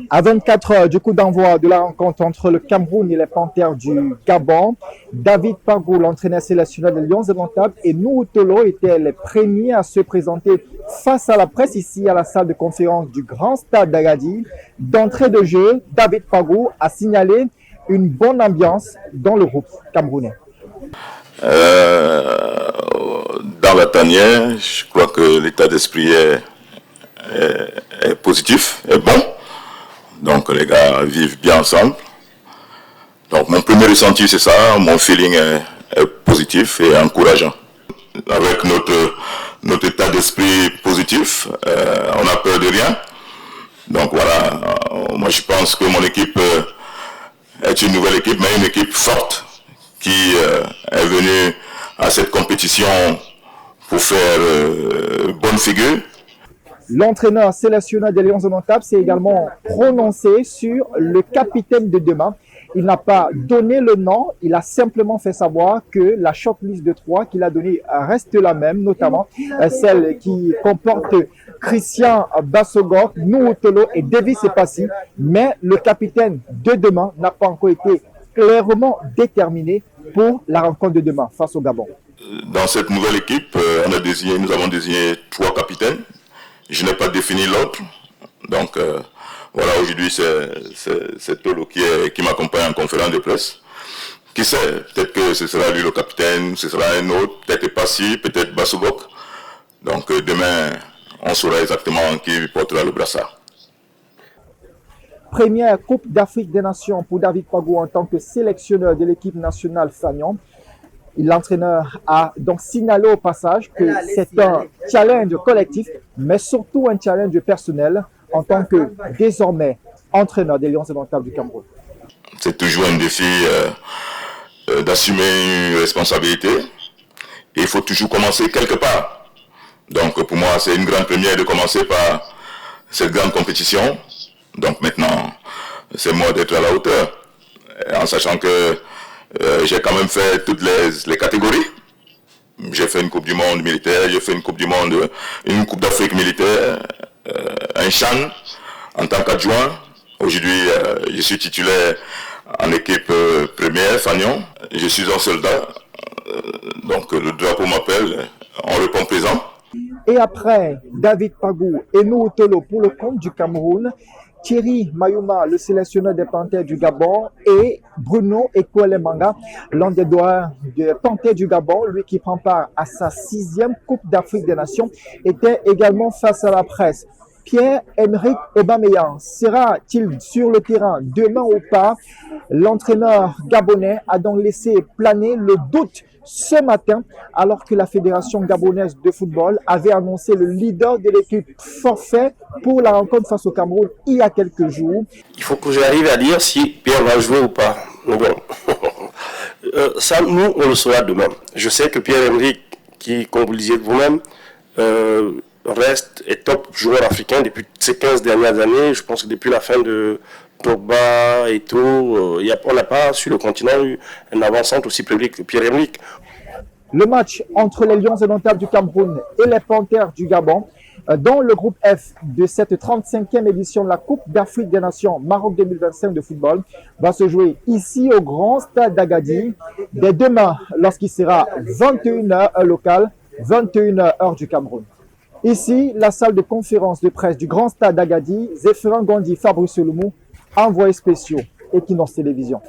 À 24 heures du coup d'envoi de la rencontre entre le Cameroun et les Panthères du Gabon, David Pagou, l'entraîneur sélectionneur des Lions indomptables, et Nuhu Tolo étaient les premiers à se présenter face à la presse ici à la salle de conférence du Grand Stade d'Agadir. D'entrée de jeu, David Pagou a signalé une bonne ambiance dans le groupe camerounais. Dans la tanière, je crois que l'état d'esprit est positif, est bon. Donc les gars vivent bien ensemble. Donc mon premier ressenti c'est ça, mon feeling est positif et encourageant. Avec notre état d'esprit positif, on n'a peur de rien. Donc voilà, moi je pense que mon équipe est une nouvelle équipe, mais une équipe forte qui est venue à cette compétition pour faire bonne figure. L'entraîneur sélectionneur des Lions indomptables s'est également prononcé sur le capitaine de demain. Il n'a pas donné le nom, il a simplement fait savoir que la shortlist de 3 qu'il a donnée reste la même, notamment celle qui comporte Christian Bassogor, Nuhu Tolo et Davis Epassi. Mais le capitaine de demain n'a pas encore été clairement déterminé pour la rencontre de demain face au Gabon. Dans cette nouvelle équipe, nous avons désigné 3 capitaines. Je n'ai pas défini l'autre. Donc voilà, aujourd'hui c'est Tolo qui m'accompagne en conférence de presse. Qui sait, peut-être que ce sera lui le capitaine, ce sera un autre, peut-être Epassi, peut-être Bassogok. Donc demain, on saura exactement qui portera le brassard. Première Coupe d'Afrique des Nations pour David Pagou en tant que sélectionneur de l'équipe nationale Fagnon. L'entraîneur a donc signalé au passage que c'est un challenge collectif, mais surtout un challenge personnel en tant que désormais entraîneur des Lions indomptables du Cameroun. C'est toujours un défi d'assumer une responsabilité. Et il faut toujours commencer quelque part. Donc pour moi, c'est une grande première de commencer par cette grande compétition. Donc maintenant, c'est moi d'être à la hauteur, en sachant que j'ai quand même fait toutes les catégories. J'ai fait une Coupe du Monde militaire, j'ai fait une Coupe du Monde, une Coupe d'Afrique militaire, un CHAN en tant qu'adjoint. Aujourd'hui, je suis titulaire en équipe première, Fagnon. Je suis un soldat, donc le drapeau m'appelle, on répond présent. Et après David Pagou et Nuhu Tolo pour le compte du Cameroun, Thierry Mayouma, le sélectionneur des Panthères du Gabon, et Bruno Ekwelemanga, l'un des doyens des Panthères du Gabon, lui qui prend part à sa 6e Coupe d'Afrique des Nations, était également face à la presse. Pierre-Emerick Aubameyang sera-t-il sur le terrain demain ou pas? L'entraîneur gabonais a donc laissé planer le doute ce matin, alors que la Fédération gabonaise de football avait annoncé le leader de l'équipe forfait pour la rencontre face au Cameroun il y a quelques jours. Il faut que j'arrive à dire si Pierre va jouer ou pas. Mais bon, ça, nous, on le saura demain. Je sais que Pierre-Emerick, qui, comme vous le disiez vous-même, est top joueur africain depuis ces 15 dernières années. Je pense que depuis la fin de Pogba et tout, on n'a pas sur le continent eu un avant-centre aussi public que Pierre-Emerick. Le match entre les Lions indomptables du Cameroun et les Panthères du Gabon, dans le groupe F de cette 35e édition de la Coupe d'Afrique des Nations Maroc 2025 de football, va se jouer ici au Grand Stade d'Agadir dès demain lorsqu'il sera 21h heure locale, 21h heure du Cameroun. Ici, la salle de conférence de presse du Grand Stade d'Agadir, Zéphirin Gondi, Fabrice Loumou, envoyés spéciaux, Equinox Télévision.